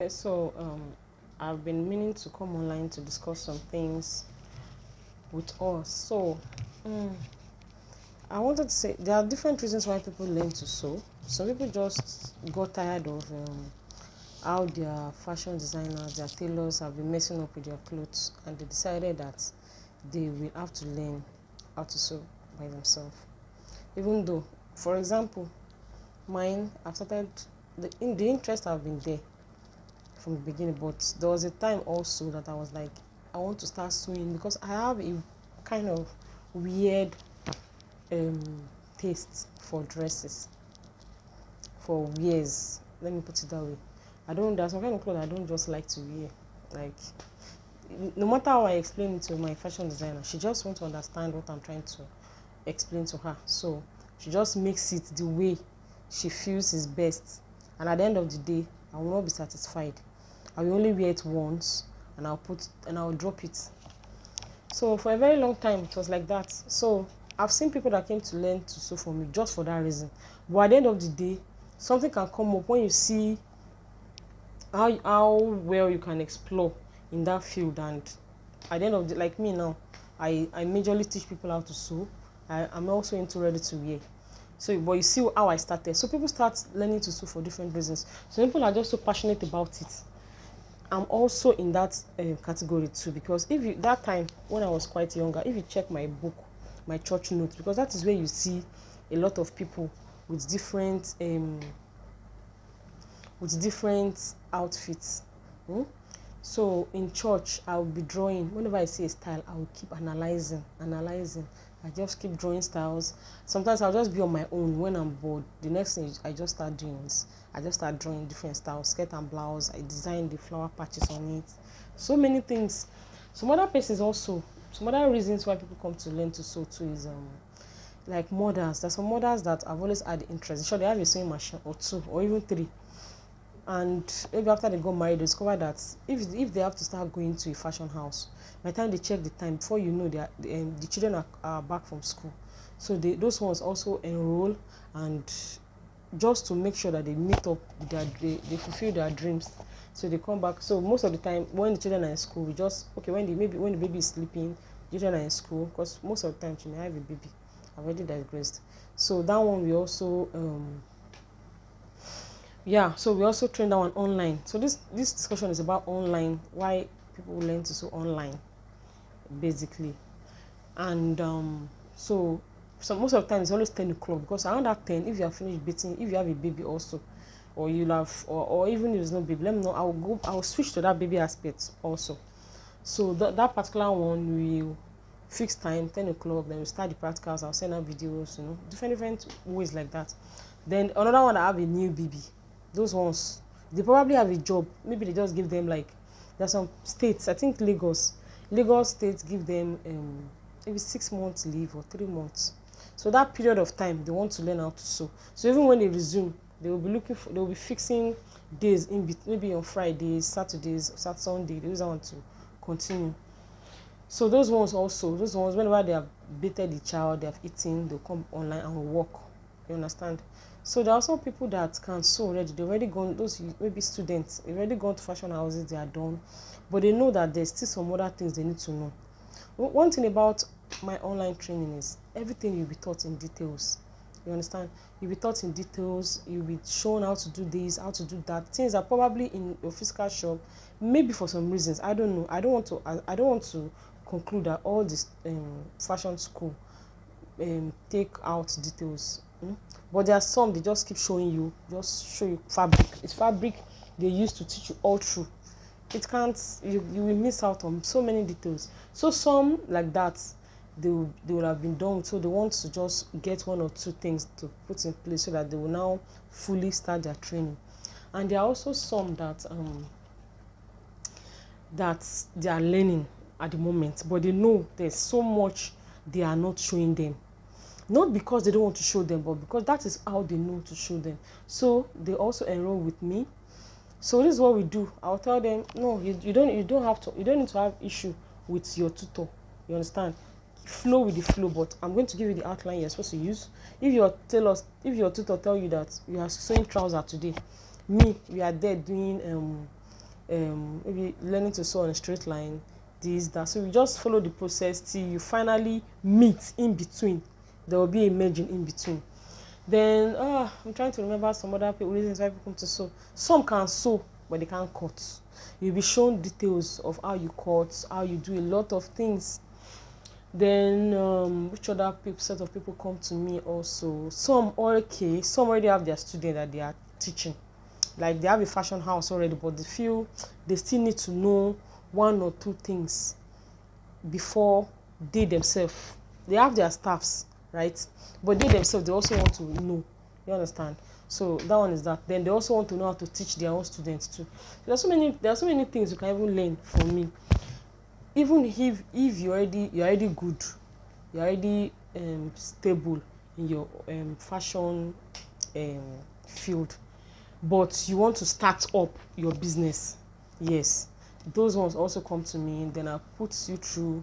I've been meaning to come online to discuss some things with us. Um, I wanted to say there are different reasons why people learn to sew. Some people just got tired of how their fashion designers, their tailors have been messing up with their clothes, and they decided that they will have to learn how to sew by themselves. Even though, for example, mine, I've started, the interest have been there from the beginning, but there was a time also that I was like, I want to start sewing because I have a kind of weird um, taste for dresses, for wears. Let me put it that way. There's some kind of clothes I don't just like to wear. Like, no matter how I explain it to my fashion designer, she just wants to understand what I'm trying to explain to her. So she just makes it the way she feels is best. And at the end of the day, I will not be satisfied. I will only wear it once and I'll drop it. So for a very long time it was like that. So I've seen people that came to learn to sew for me just for that reason. But at the end of the day, something can come up when you see how well you can explore in that field. And at the end of the, like me now, I majorly teach people how to sew. I'm also into ready to wear. So, but you see how I started. So people start learning to sew for different reasons. Some people are just so passionate about it. I'm also in that category too, because if you that time when I was quite younger, if you check my book, my church notes, because that is where you see a lot of people with different outfits. So in church, I'll be drawing. Whenever I see a style, I will keep analyzing. I just keep drawing styles. Sometimes I'll just be on my own when I'm bored. The next thing I just start doing is I just start drawing different styles, skirt and blouse. I design the flower patches on it. So many things. Some other reasons why people come to learn to sew too is like mothers. There's some mothers that I've always had interest. Sure, they have a sewing machine or two or even three. And maybe after they got married, they discover that if they have to start going to a fashion house, by the time they check the time, before you know, the children are back from school. So those ones also enroll, and just to make sure that they meet up with they fulfill their dreams. So they come back. So most of the time when the children are in school, we just okay when the baby is sleeping, the children are in school, because most of the time she may have a baby. I've already digressed. So that one we also so we also train that one online. So this discussion is about online, why people learn to sew online, basically. And so most of the time it's always 10 o'clock, because around that 10, if you are finished bathing, if you have a baby also, or you'll have or even if it's not baby, let me know. I'll switch to that baby aspect also. So that particular one will fix time 10 o'clock, then we start the practicals. I'll send out videos, different ways like that. Then another one, I have a new baby. Those ones, they probably have a job. Maybe they just give them, like, there's some states, I think Lagos states give them maybe 6 months leave or 3 months. So that period of time they want to learn how to sew. So even when they resume, they will be fixing days in between, maybe on Fridays, Saturdays, Sunday. They use that one to continue. So those ones whenever they have bathed the child, they have eaten, they'll come online and will work. You understand? So there are also people that can sew already. They already gone, those maybe students, they already gone to fashion houses, they are done. But they know that there's still some other things they need to know. One thing about my online training is everything you'll be taught in details. You understand? You'll be taught in details, you'll be shown how to do this, how to do that. Things are probably in your physical shop, maybe for some reasons. I don't know. I don't want to conclude that all this fashion school take out details. But there are some they just keep showing you, just show you fabric. It's fabric they used to teach you all through. It can't, you will miss out on so many details. So some like that they will have been done, so they want to just get one or two things to put in place so that they will now fully start their training. And there are also some that they are learning at the moment, but they know there's so much they are not showing them. Not because they don't want to show them, but because that is how they know to show them. So they also enroll with me. So this is what we do. I'll tell them, no, you don't need to have issue with your tutor. You understand? Flow with the flow, but I'm going to give you the outline you're supposed to use. If your tutor tell you that you are sewing trouser today, we are there doing maybe learning to sew on a straight line, this, that. So you just follow the process till you finally meet in between. There will be a merging in between. Then I'm trying to remember some other reasons why people come to sew. Some can sew, but they can't cut. You'll be shown details of how you cut, how you do a lot of things. Then which other set of people come to me also? Some already have their student that they are teaching. Like they have a fashion house already, but they feel they still need to know one or two things before they themselves. They have their staffs, right? But they themselves, they also want to know. You understand? So that one is that. Then they also want to know how to teach their own students too. There are so many things you can even learn from me. Even if you're already good, you're already stable in your fashion field, but you want to start up your business, yes, those ones also come to me. Then I'll put you through.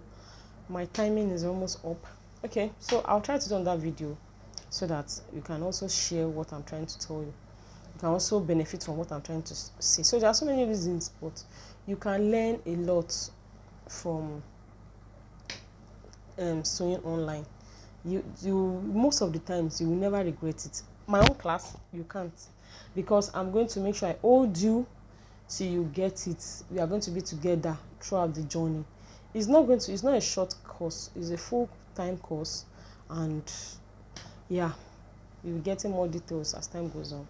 My timing is almost up. Okay, so I'll try to do on that video so that you can also share what I'm trying to tell you. You can also benefit from what I'm trying to say. So there are so many reasons, but you can learn a lot from sewing online. You most of the times you will never regret it. My own class, you can't, because I'm going to make sure I hold you till you get it. We are going to be together throughout the journey. It's not a short course, it's a full-time course, and yeah, you'll be getting more details as time goes on.